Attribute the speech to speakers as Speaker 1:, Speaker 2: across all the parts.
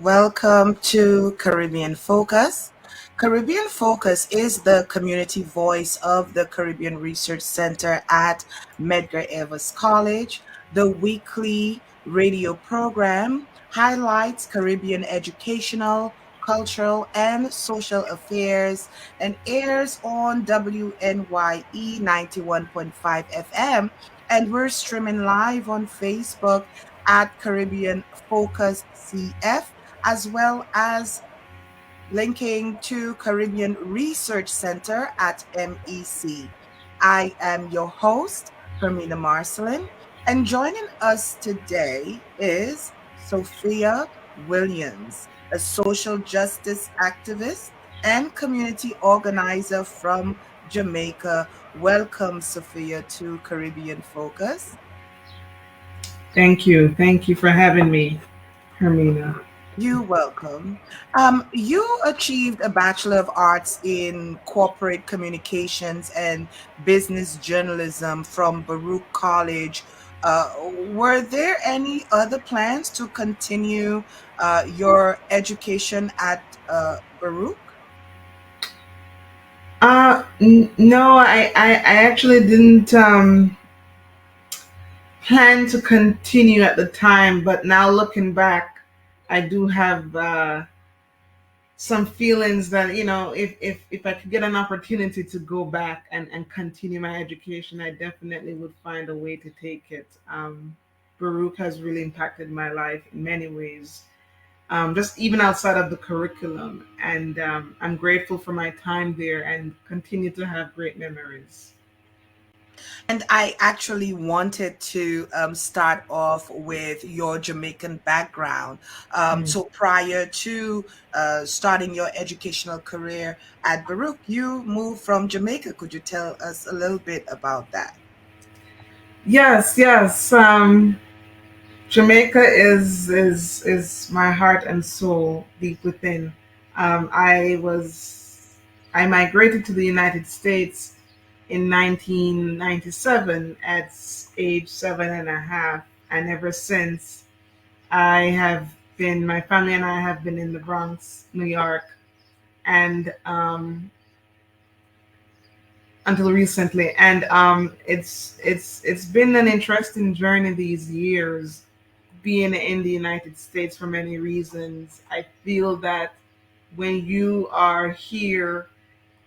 Speaker 1: Welcome to Caribbean Focus. Caribbean Focus is the community voice of the Caribbean Research Center at Medgar Evers College. The weekly radio program highlights Caribbean educational, cultural, and social affairs and airs on WNYE 91.5 FM. And we're streaming live on Facebook at Caribbean Focus CF, as well as linking to Caribbean Research Center at MEC. I am your host, Hermina Marcellin, and joining us today is Sophia Williams, a social justice activist and community organizer from Jamaica. Welcome, Sophia, to Caribbean Focus.
Speaker 2: Thank you. Thank you for having me, Hermina.
Speaker 1: You're welcome. You achieved a Bachelor of Arts in Corporate Communications and Business Journalism from Baruch College. Were there any other plans to continue your education at Baruch?
Speaker 2: No, I actually didn't plan to continue at the time, but now looking back, I do have some feelings that, if I could get an opportunity to go back and continue my education, I definitely would find a way to take it. Baruch has really impacted my life in many ways, just even outside of the curriculum. And I'm grateful for my time there and continue to have great memories.
Speaker 1: And I actually wanted to start off with your Jamaican background.
Speaker 2: Mm.
Speaker 1: So prior to starting your educational career at Baruch, you moved from Jamaica. Could you tell us a little bit about that?
Speaker 2: Yes, yes. Jamaica is my heart and soul deep within. I migrated to the United States in 1997 at age 7.5, and ever since my family and I have been in the Bronx, New York, and until recently. And it's been an interesting journey these years being in the United States for many reasons. I feel that when you are here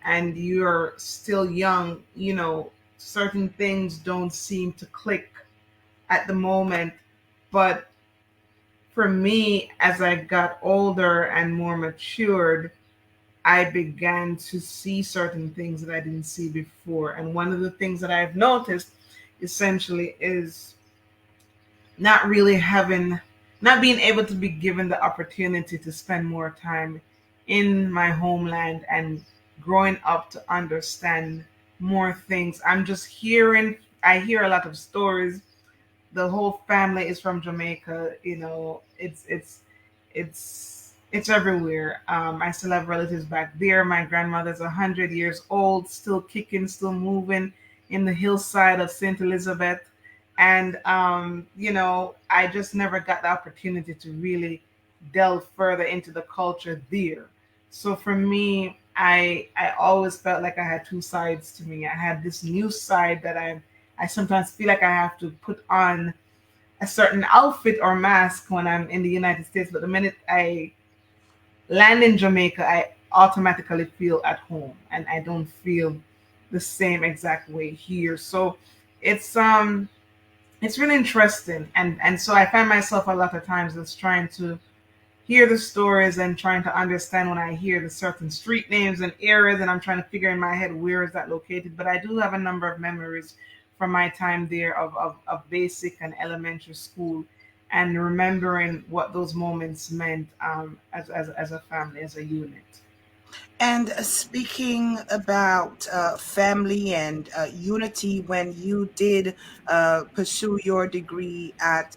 Speaker 2: and you're still young, certain things don't seem to click at the moment. But for me, as I got older and more matured, I began to see certain things that I didn't see before. And one of the things that I've noticed essentially is not really having, not being able to be given the opportunity to spend more time in my homeland and growing up to understand more things. I hear a lot of stories. The whole family is from Jamaica. It's everywhere. I still have relatives back there. My grandmother's 100 years old, still kicking, still moving in the hillside of Saint Elizabeth. And I just never got the opportunity to really delve further into the culture there. So for me, I always felt like I had two sides to me. I had this new side that I sometimes feel like I have to put on a certain outfit or mask when I'm in the United States. But the minute I land in Jamaica, I automatically feel at home, and I don't feel the same exact way here. So it's it's really interesting, and so I find myself a lot of times just trying to hear the stories and trying to understand when I hear the certain street names and areas, and I'm trying to figure in my head where is that located. But I do have a number of memories from my time there of basic and elementary school, and remembering what those moments meant, as a family, as a unit.
Speaker 1: And speaking about family and unity, when you did pursue your degree at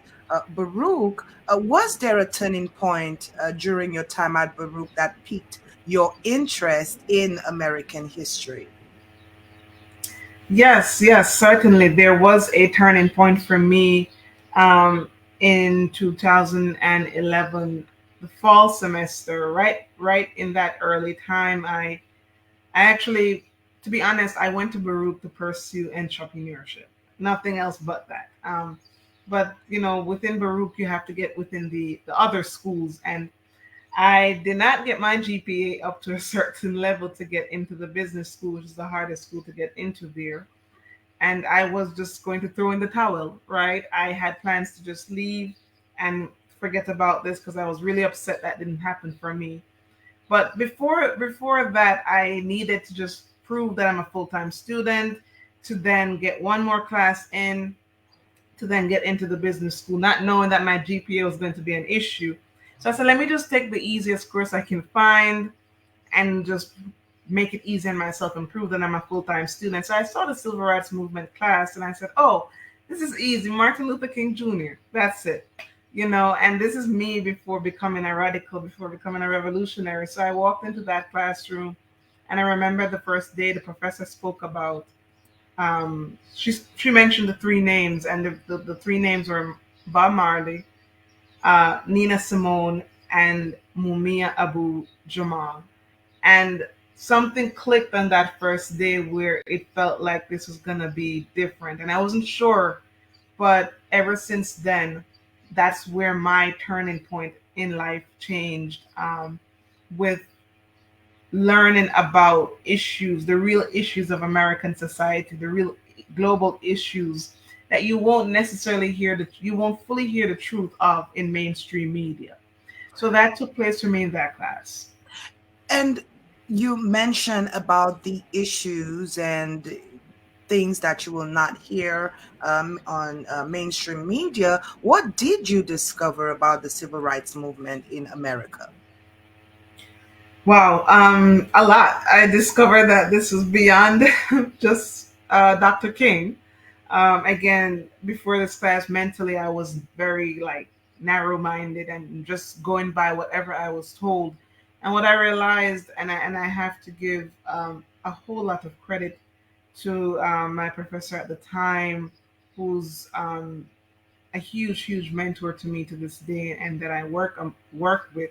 Speaker 1: Baruch, was there a turning point during your time at Baruch that piqued your interest in American history?
Speaker 2: Yes, yes, certainly. There was a turning point for me um, in 2011, the fall semester, right in that early time. I actually, to be honest, I went to Baruch to pursue entrepreneurship. Nothing else but that. But within Baruch, you have to get within the other schools, and I did not get my GPA up to a certain level to get into the business school, which is the hardest school to get into there. And I was just going to throw in the towel, right? I had plans to just leave and forget about this because I was really upset that didn't happen for me. But before that, I needed to just prove that I'm a full-time student, to then get one more class in, to then get into the business school, not knowing that my GPA was going to be an issue. So I said, let me just take the easiest course I can find and just make it easy on myself and prove that I'm a full-time student. So I saw the civil rights movement class and I said, oh, this is easy. Martin Luther King Jr. That's it. And this is me before becoming a radical, before becoming a revolutionary. So I walked into that classroom and I remember the first day the professor spoke about, she mentioned the three names, and the three names were Bob Marley, Nina Simone, and Mumia Abu Jamal. And something clicked on that first day where it felt like this was going to be different. And I wasn't sure, but ever since then, that's where my turning point in life changed, with learning about issues, the real issues of American society, the real global issues that you won't necessarily you won't fully hear the truth of in mainstream media. So that took place for me in that class.
Speaker 1: And you mentioned about the issues and things that you will not hear on mainstream media. What did you discover about the civil rights movement in America?
Speaker 2: Wow, a lot. I discovered that this was beyond just Dr. King. Again, before this class, mentally, I was very like narrow-minded and just going by whatever I was told. And what I realized, and I have to give a whole lot of credit to my professor at the time, who's a huge, huge mentor to me to this day, and that I work with.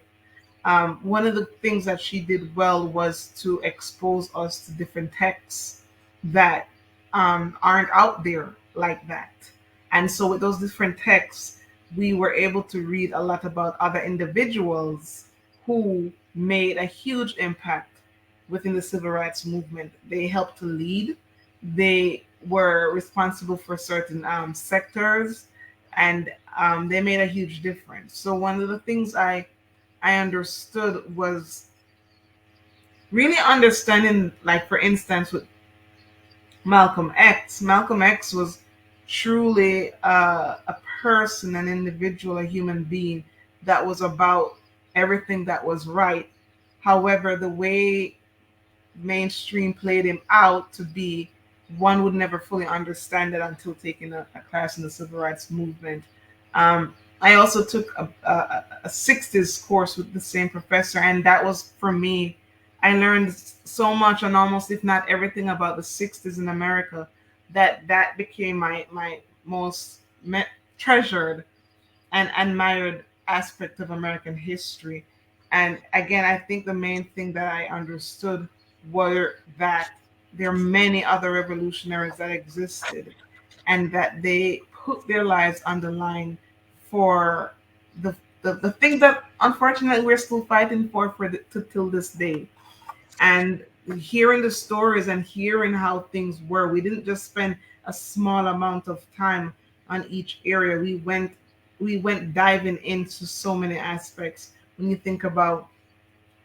Speaker 2: One of the things that she did well was to expose us to different texts that aren't out there like that. And so, with those different texts, we were able to read a lot about other individuals who made a huge impact within the civil rights movement. They helped to lead, they were responsible for certain sectors, and they made a huge difference. So, one of the things I understood was really understanding, like, for instance, with Malcolm X. Malcolm X was truly a person, an individual, a human being that was about everything that was right. However, the way mainstream played him out to be, one would never fully understand it until taking a class in the civil rights movement. I also took a 60s course with the same professor, and that was for me. I learned so much and almost, if not everything, about the 60s in America, that became my most treasured and admired aspect of American history. And again, I think the main thing that I understood were that there are many other revolutionaries that existed, and that they put their lives on the line for the things that unfortunately we're still fighting for till this day. And hearing the stories and hearing how things were, we didn't just spend a small amount of time on each area. We went diving into so many aspects. When you think about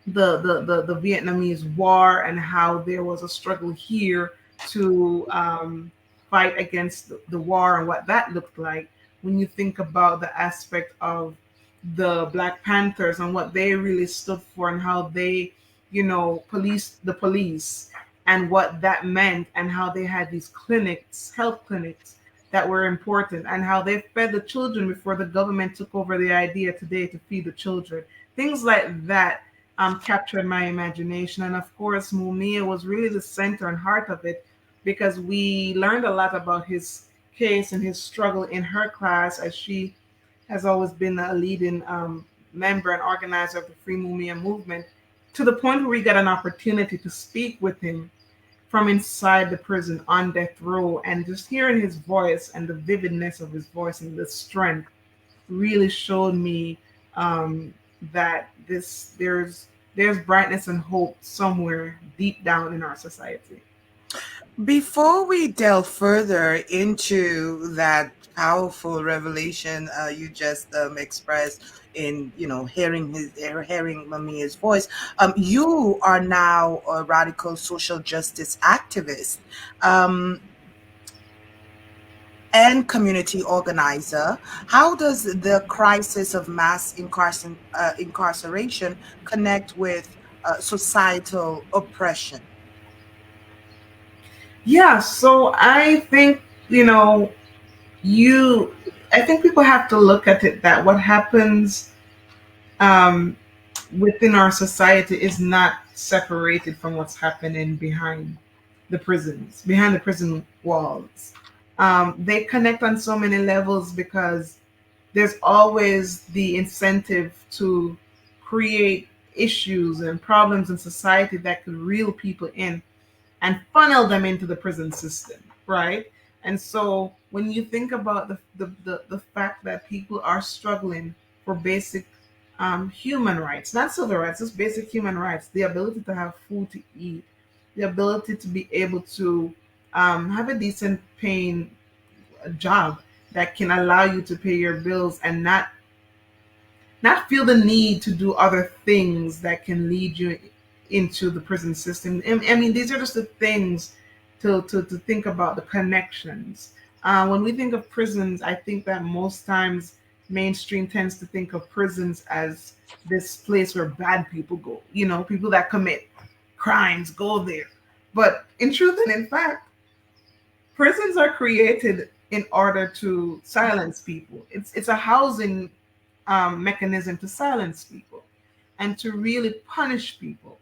Speaker 2: the Vietnamese War and how there was a struggle here to fight against the war and what that looked like. When you think about the aspect of the Black Panthers and what they really stood for and how they, policed the police and what that meant and how they had these clinics, health clinics that were important and how they fed the children before the government took over the idea today to feed the children. Things like that captured my imagination. And of course, Mumia was really the center and heart of it because we learned a lot about his case and his struggle in her class, as she has always been a leading member and organizer of the Free Mumia movement, to the point where we got an opportunity to speak with him from inside the prison on death row. And just hearing his voice and the vividness of his voice and the strength really showed me that there's brightness and hope somewhere deep down in our society.
Speaker 1: Before we delve further into that powerful revelation you just expressed in hearing Mamiya's voice, you are now a radical social justice activist. Um, and community organizer. How does the crisis of mass incarceration connect with societal oppression?
Speaker 2: Yeah, so you I think people have to look at it that what happens um, within our society is not separated from what's happening behind the prison walls. They connect on so many levels because there's always the incentive to create issues and problems in society that could reel people in and funnel them into the prison system, right? And so when you think about the fact that people are struggling for basic human rights, not civil rights, just basic human rights, the ability to have food to eat, the ability to be able to have a decent paying job that can allow you to pay your bills and not feel the need to do other things that can lead you into the prison system. I mean, these are just the things to think about the connections. When we think of prisons, I think that most times mainstream tends to think of prisons as this place where bad people go, people that commit crimes go there. But in truth and in fact, prisons are created in order to silence people. It's a housing mechanism to silence people and to really punish people,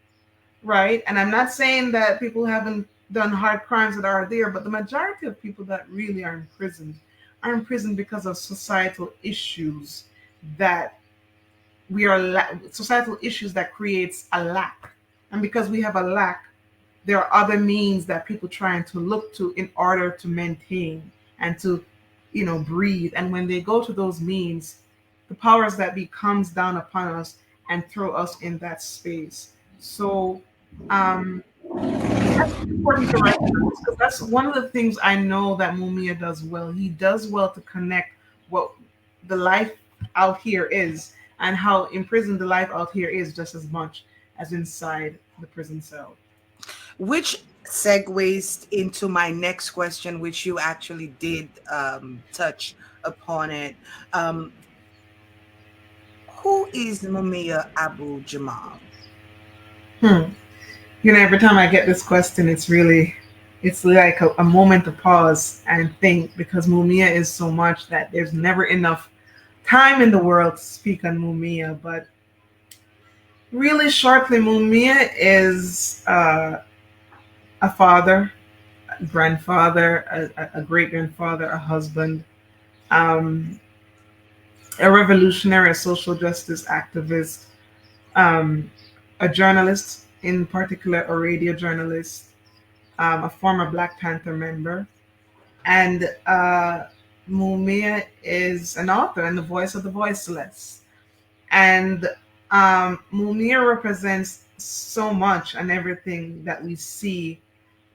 Speaker 2: right? And I'm not saying that people haven't done hard crimes that are there, but the majority of people that really are in prison because of societal issues that societal issues that creates a lack. And because we have a lack, there are other means that people trying to look to in order to maintain and to breathe. And when they go to those means, the powers that be comes down upon us and throw us in that space. So um that's important to recognize because that's one of the things I know that Mumia does well. He does well to connect what the life out here is and how in prison the life out here is just as much as inside the prison cell.
Speaker 1: Which segues into my next question, which you actually did touch upon it. Um, who is Mumia Abu Jamal?
Speaker 2: Hmm. Every time I get this question, it's like a moment to pause and think because Mumia is so much that there's never enough time in the world to speak on Mumia. But really shortly, Mumia is a father, a grandfather, a great grandfather, a husband, um, a revolutionary, a social justice activist, um, a journalist, in particular, a radio journalist, a former Black Panther member, and Mumia is an author and the voice of the voiceless. And Mumia represents so much and everything that we see,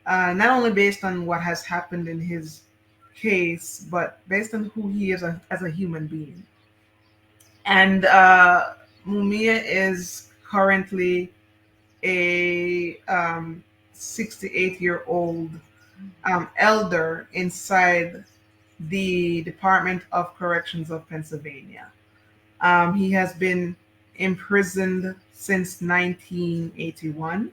Speaker 2: not only based on what has happened in his case, but based on who he is as a human being. And Mumia is currently a 68-year-old elder inside the Department of Corrections of Pennsylvania. He has been imprisoned since 1981,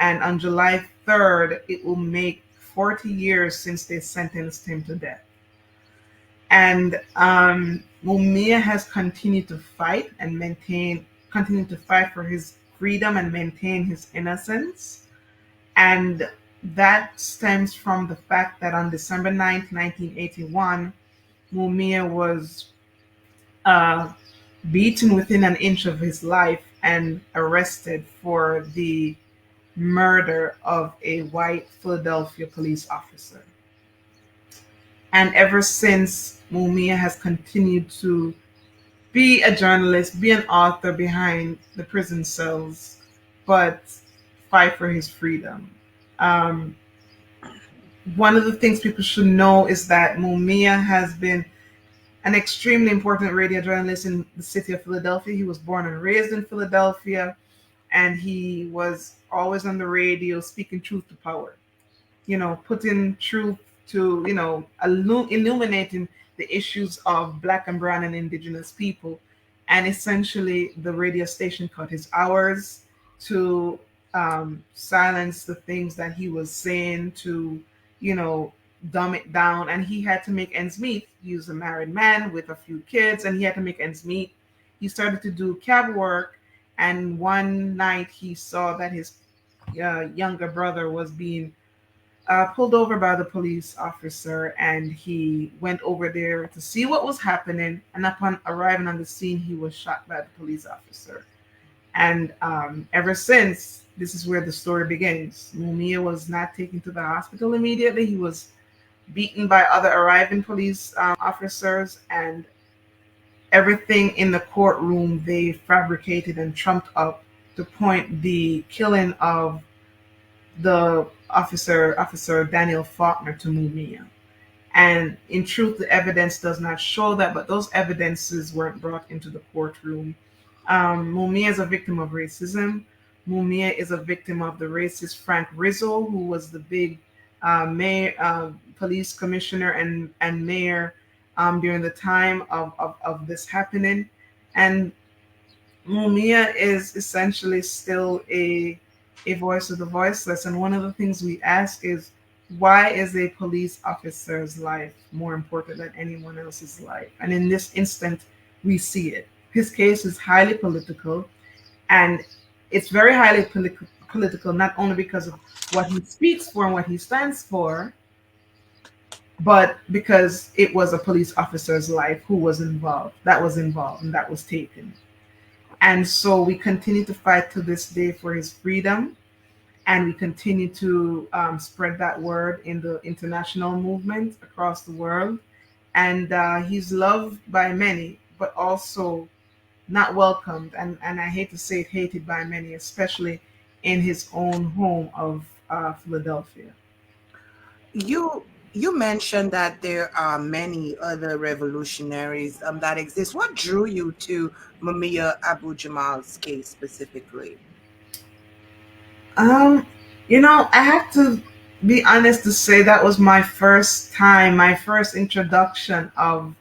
Speaker 2: and on July 3rd, it will make 40 years since they sentenced him to death. And Mumia has continued to fight and continue to fight for his freedom and maintain his innocence. And that stems from the fact that on December 9th, 1981, Mumia was uh, beaten within an inch of his life and arrested for the murder of a white Philadelphia police officer. And ever since, Mumia has continued to be a journalist, be an author behind the prison cells, but fight for his freedom. Um, One of the things people should know is that Mumia has been an extremely important radio journalist in the city of Philadelphia. He was born and raised in Philadelphia, and he was always on the radio speaking truth to power, putting truth to, illuminating the issues of Black and Brown and Indigenous people. And essentially, the radio station cut his hours to silence the things that he was saying, to, you know, dumb it down. And he had to make ends meet. He was a married man with a few kids, and he had to make ends meet. He started to do cab work, and one night he saw that his younger brother was being pulled over by the police officer, and he went over there to see what was happening. And upon arriving on the scene, he was shot by the police officer. And ever since, this is where the story begins. Mumia was not taken to the hospital immediately. He was beaten by other arriving police officers, and everything in the courtroom they fabricated and trumped up to point the killing of the officer Daniel Faulkner to Mumia. And in truth, the evidence does not show that, but those evidences weren't brought into the courtroom. Mumia is a victim of racism. Mumia is a victim of the racist Frank Rizzo, who was the big mayor, police commissioner, and mayor during the time of this happening. And Mumia is essentially still a voice of the voiceless. And one of the things we ask is, why is a police officer's life more important than anyone else's life? And in this instant, we see it. His case is highly political, and it's very highly political, not only because of what he speaks for and what he stands for, but because it was a police officer's life that was involved, and that was taken. And so we continue to fight to this day for his freedom, and we continue to spread that word in the international movement across the world. And he's loved by many, but also not welcomed, and I hate to say it, hated by many, especially in his own home of Philadelphia.
Speaker 1: You mentioned that there are many other revolutionaries that exist. What drew you to Mumia Abu Jamal's case specifically?
Speaker 2: Um, I have to be honest to say that was my first introduction of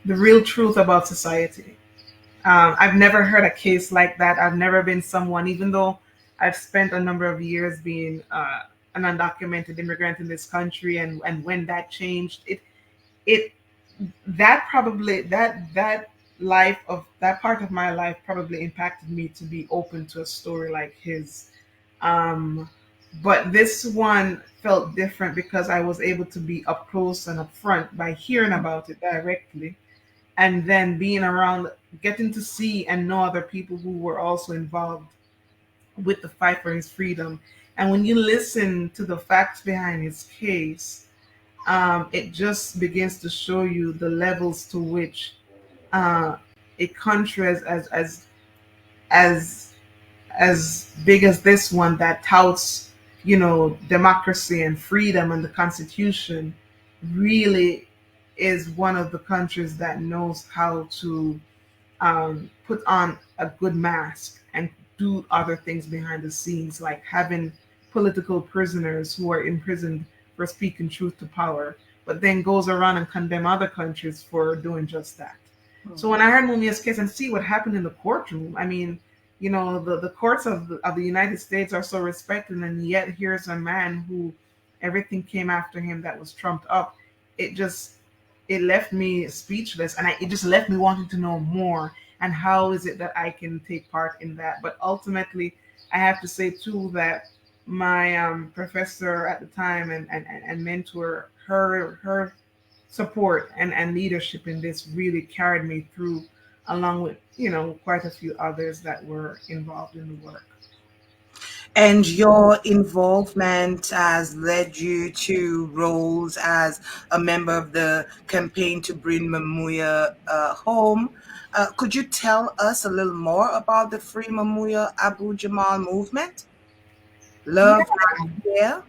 Speaker 2: the real truth about society. I've never heard a case like that. I've never been someone, even though I've spent a number of years being an undocumented immigrant in this country, and when that changed, it that probably that life of that part of my life probably impacted me to be open to a story like his. Um, but this one felt different because I was able to be up close and up front by hearing about it directly, and then being around, getting to see and know other people who were also involved with the fight for his freedom. And when you listen to the facts behind his case, it just begins to show you the levels to which uh, a country as as big as this one that touts, democracy and freedom and the Constitution, really is one of the countries that knows how to put on a good mask and do other things behind the scenes, like having political prisoners who are imprisoned for speaking truth to power, but then goes around and condemn other countries for doing just that. So when I heard Mumia's case and see what happened in the courtroom, I mean, the courts of the United States are so respected, and yet here's a man who everything came after him that was trumped up. It just it left me speechless, and it just left me wanting to know more. And how is it that I can take part in that? But ultimately, I have to say too that my professor at the time and mentor, her support and leadership in this really carried me through, along with quite a few others that were involved in the work.
Speaker 1: And your involvement has led you to roles as a member of the campaign to bring Mumia home. Could you tell us a little more about the Free Mumia Abu Jamal movement?
Speaker 2: Yeah.
Speaker 1: Love, Life, Care.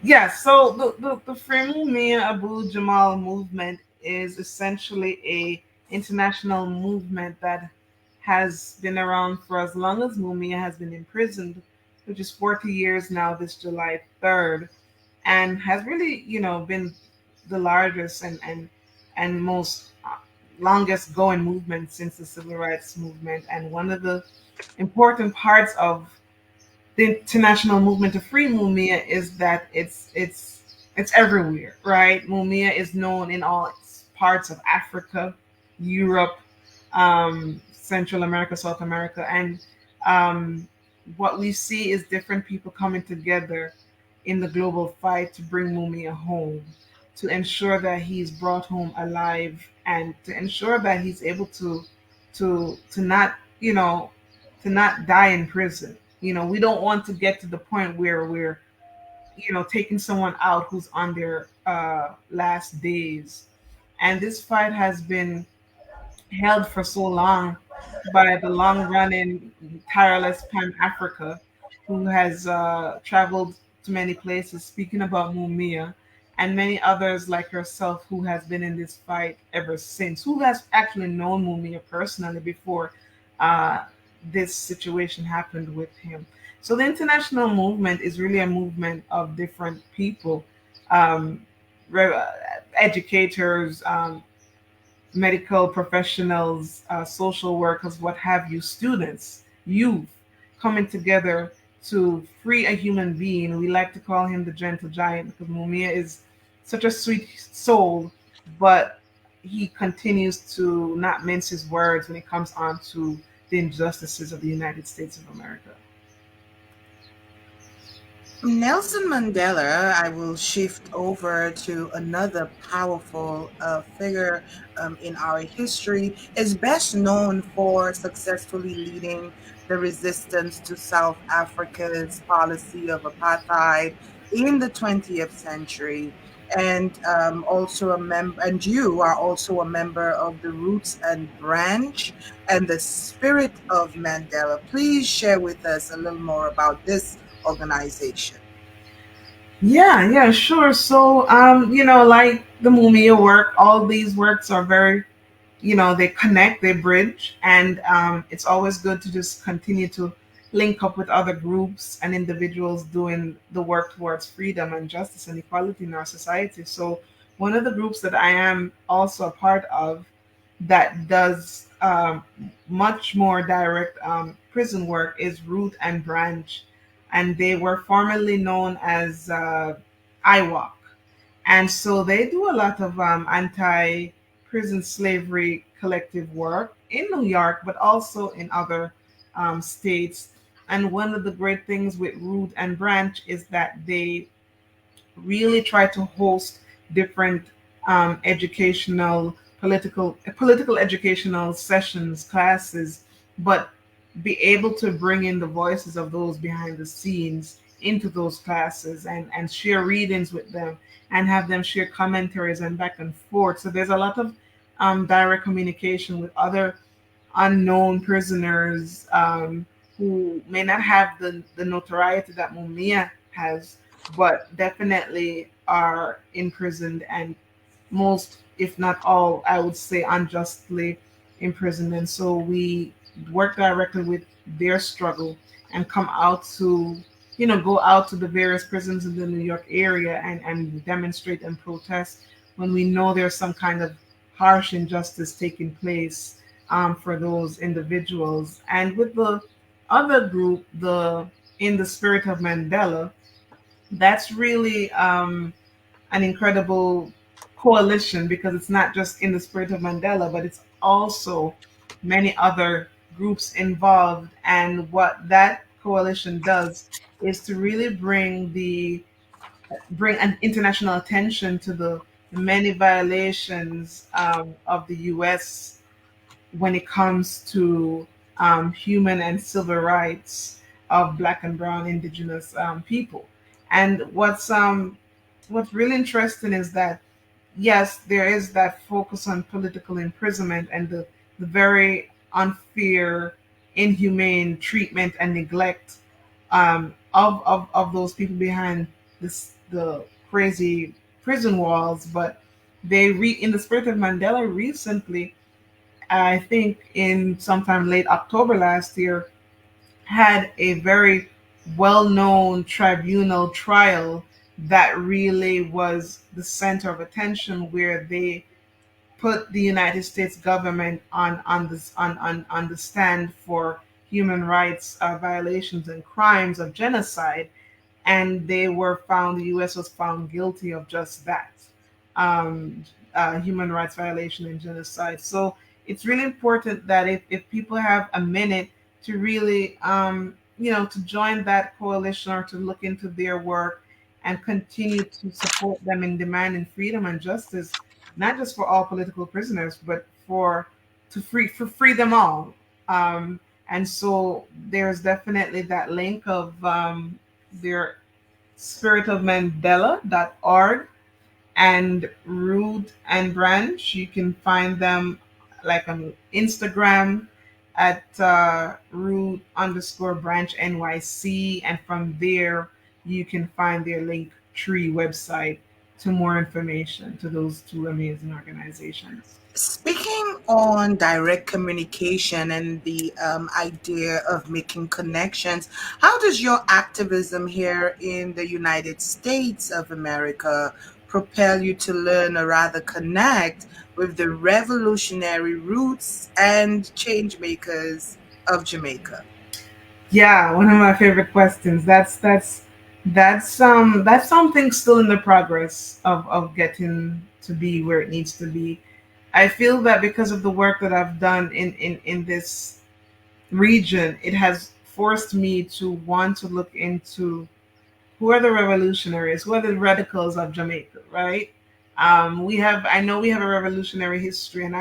Speaker 2: Yeah, so the Mumia Abu Jamal movement is essentially a international movement that has been around for as long as Mumia has been imprisoned, which is 40 years now this July 3rd, and has really, been the largest and most longest going movement since the civil rights movement. And one of the important parts of the international movement to free Mumia is that it's everywhere, right? Mumia is known in all parts of Africa, Europe, Central America, South America, and um, what we see is different people coming together in the global fight to bring Mumia home, to ensure that he's brought home alive, and to ensure that he's able to not to not die in prison. We don't want to get to the point where we're taking someone out who's on their last days. And this fight has been held for so long by the long running, tireless Pan Africa, who has traveled to many places speaking about Mumia, and many others like herself who has been in this fight ever since, who has actually known Mumia personally before uh, this situation happened with him. So the international movement is really a movement of different people, um, re- educators, medical professionals, social workers, what have you, students, youth, coming together to free a human being. We like to call him the gentle giant because Mumia is such a sweet soul, but he continues to not mince his words when it comes on to the injustices of the United States of America.
Speaker 1: Nelson Mandela, I will shift over to another powerful figure in our history, is best known for successfully leading the resistance to South Africa's policy of apartheid in the 20th century. And also a member, and you are also a member of the Roots and Branch and the Spirit of Mandela. Please share with us a little more about this organization.
Speaker 2: Yeah, yeah, sure. So, like the Mumia work, all these works are very, they connect, they bridge, and it's always good to just continue to link up with other groups and individuals doing the work towards freedom and justice and equality in our society. So one of the groups that I am also a part of that does much more direct prison work is Root and Branch, and they were formerly known as IWOC. And so they do a lot of anti prison slavery collective work in New York, but also in other states. And one of the great things with Root and Branch is that they really try to host different educational, political educational sessions, classes, but be able to bring in the voices of those behind the scenes into those classes and share readings with them and have them share commentaries and back and forth. So there's a lot of direct communication with other unknown prisoners who may not have the notoriety that Mumia has, but definitely are imprisoned, and most, if not all, I would say unjustly imprisoned. And so we work directly with their struggle and come out to, go out to the various prisons in the New York area and demonstrate and protest when we know there's some kind of harsh injustice taking place for those individuals. And with the other group, the In the Spirit of Mandela, that's really an incredible coalition, because it's not just In the Spirit of Mandela, but it's also many other groups involved. And what that coalition does is to really bring an international attention to the many violations of the U.S. when it comes to human and civil rights of Black and Brown Indigenous people. And what's really interesting is that yes, there is that focus on political imprisonment and the very unfair, inhumane treatment and neglect of those people behind the crazy prison walls. But in the Spirit of Mandela recently, I think in sometime late October last year, had a very well known tribunal trial that really was the center of attention, where they put the United States government on the stand for human rights violations and crimes of genocide, and they were found. The U.S. was found guilty of just that, um, human rights violation and genocide. So it's really important that if people have a minute to really, to join that coalition or to look into their work and continue to support them in demanding freedom and justice, not just for all political prisoners, but for free them all. And so there's definitely that link of their spiritofmandela.org and Root and Branch. You can find them like on Instagram at root underscore branch NYC. And from there, you can find their link tree website to more information to those two amazing organizations.
Speaker 1: Speaking on direct communication and the idea of making connections, how does your activism here in the United States of America propel you to learn or rather connect with the revolutionary roots and change makers of Jamaica?
Speaker 2: Yeah, one of my favorite questions. That's something still in the progress of getting to be where it needs to be. I feel that because of the work that I've done in this region, it has forced me to want to look into who are the revolutionaries, who are the radicals of Jamaica, right? I know we have a revolutionary history, and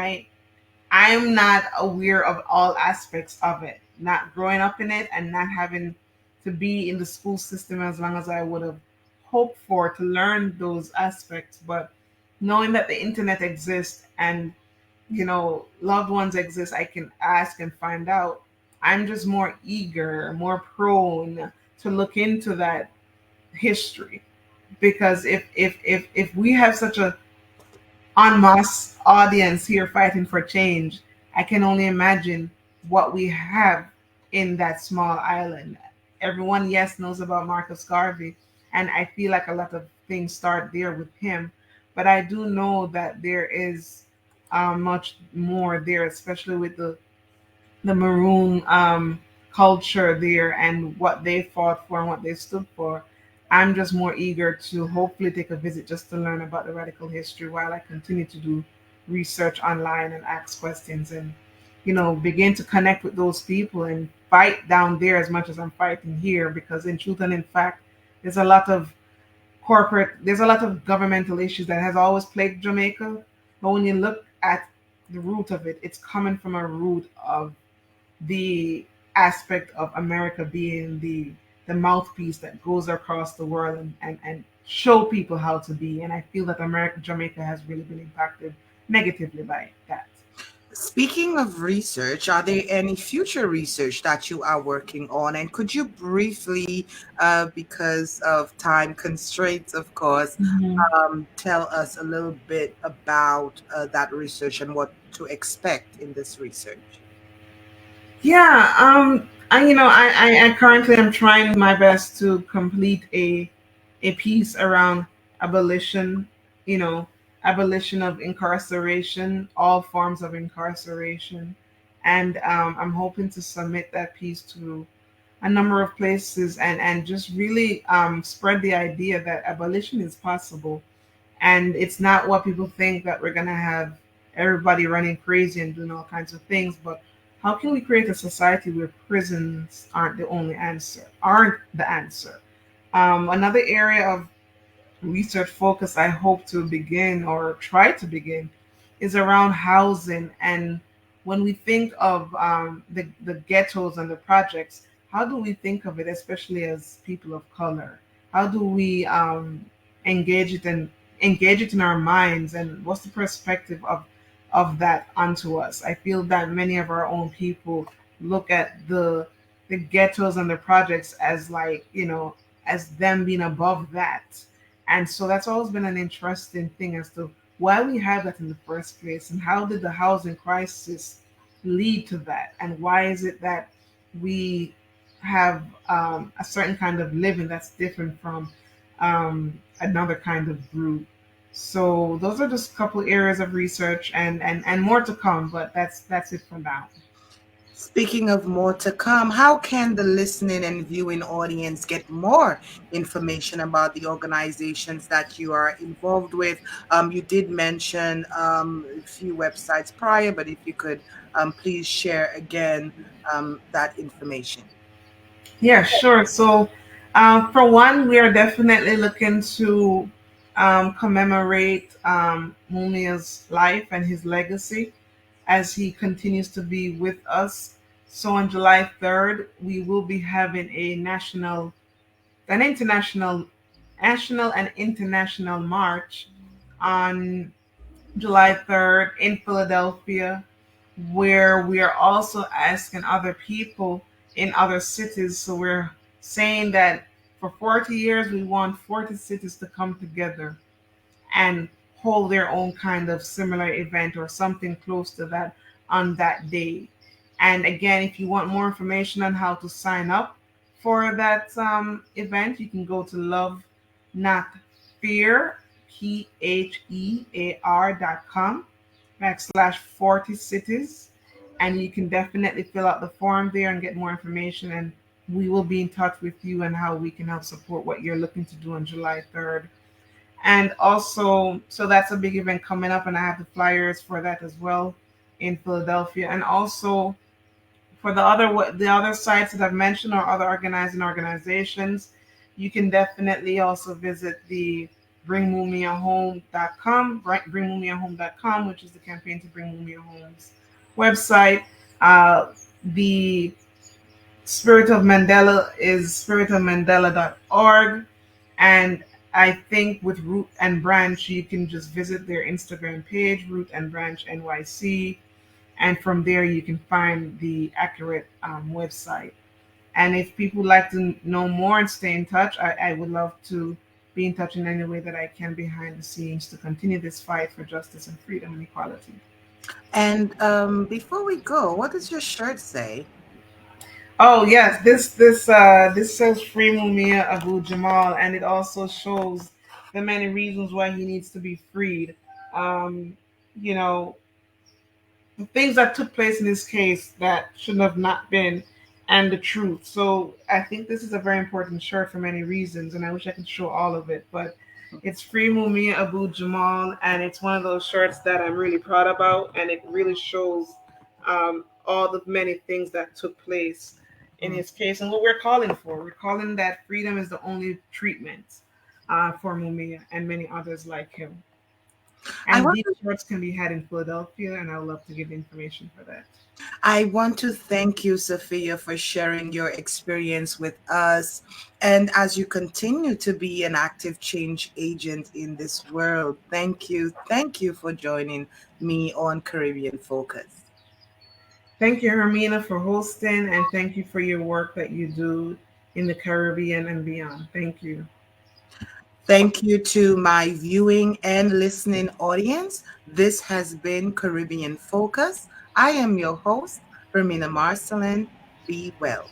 Speaker 2: I'm not aware of all aspects of it. Not growing up in it and not having to be in the school system as long as I would have hoped for to learn those aspects. But knowing that the internet exists and loved ones exist, I can ask and find out. I'm just more eager, more prone to look into that history, because if we have such a en masse audience here fighting for change, I can only imagine what we have in that small island. Everyone, yes, knows about Marcus Garvey, and I feel like a lot of things start there with him. But I do know that there is much more there, especially with the maroon culture there and what they fought for and what they stood for. I'm just more eager to hopefully take a visit just to learn about the radical history while I continue to do research online and ask questions and, begin to connect with those people and fight down there as much as I'm fighting here. Because in truth and in fact, there's a lot of there's a lot of governmental issues that has always plagued Jamaica. But when you look at the root of it, it's coming from a root of the aspect of America being the mouthpiece that goes across the world and show people how to be. And I feel that Jamaica has really been impacted negatively by that.
Speaker 1: Speaking of research, are there any future research that you are working on? And could you briefly, because of time constraints, of course, tell us a little bit about that research and what to expect in this research?
Speaker 2: Yeah, I currently am trying my best to complete a piece around abolition, you know, abolition of incarceration, all forms of incarceration, and I'm hoping to submit that piece to a number of places and just really spread the idea that abolition is possible, and it's not what people think that we're gonna have everybody running crazy and doing all kinds of things. But how can we create a society where prisons aren't the answer? Another area of research focus I hope to begin or try to begin is around housing. And when we think of the ghettos and the projects, how do we think of it, especially as people of color? How do we engage it and engage it in our minds? And what's the perspective of that onto us? I feel that many of our own people look at the ghettos and the projects as like, as them being above that, and so that's always been an interesting thing as to why we have that in the first place, and how did the housing crisis lead to that, and why is it that we have a certain kind of living that's different from another kind of group. So those are just a couple areas of research, and more to come, but that's it for now.
Speaker 1: Speaking of more to come, how can the listening and viewing audience get more information about the organizations that you are involved with? You did mention a few websites prior, but if you could please share again that information.
Speaker 2: Yeah, sure. So, for one, we are definitely looking to commemorate Mumia's life and his legacy as he continues to be with us. So, on July 3rd, we will be having an national and international march on July 3rd in Philadelphia, where we are also asking other people in other cities. So we're saying that for 40 years, we want 40 cities to come together and hold their own kind of similar event or something close to that on that day. And again, if you want more information on how to sign up for that event, you can go to Love Not Fear, PHEAR.com /40 cities. And you can definitely fill out the form there and get more information. And we will be in touch with you and how we can help support what you're looking to do on July 3rd. And also, so that's a big event coming up, and I have the flyers for that as well in Philadelphia. And also for the other sites that I've mentioned or other organizing organizations, you can definitely also visit the bringmumiahome.com, which is the campaign to bring Mumia Home's website. The Spirit of Mandela is spiritofmandela.org. And I think with Root and Branch, you can just visit their Instagram page, Root and Branch NYC, and from there you can find the accurate website. And if people like to know more and stay in touch, I would love to be in touch in any way that I can behind the scenes to continue this fight for justice and freedom and equality.
Speaker 1: And before we go, what does your shirt say?
Speaker 2: Oh yes, this says Free Mumia Abu Jamal, and it also shows the many reasons why he needs to be freed. Um, you know, the things that took place in this case that shouldn't have not been, and the truth. So I think this is a very important shirt for many reasons, and I wish I could show all of it, but it's Free Mumia Abu Jamal, and it's one of those shirts that I'm really proud about, and it really shows all the many things that took place in
Speaker 1: Mm.
Speaker 2: his case and what we're calling for. We're calling that freedom is the only treatment for Mumia and many others like him.
Speaker 1: I
Speaker 2: And
Speaker 1: want
Speaker 2: these shorts can be had in Philadelphia, and I would love to give information for that.
Speaker 1: I want to thank you, Sophia, for sharing your experience with us. And as you continue to be an active change agent in this world, thank you. Thank you for joining me on Caribbean Focus.
Speaker 2: Thank you, Hermina, for hosting, and thank you for your work that you do in the Caribbean and beyond. Thank you.
Speaker 1: Thank you to my viewing and listening audience. This has been Caribbean Focus. I am your host, Hermina Marcellin. Be well.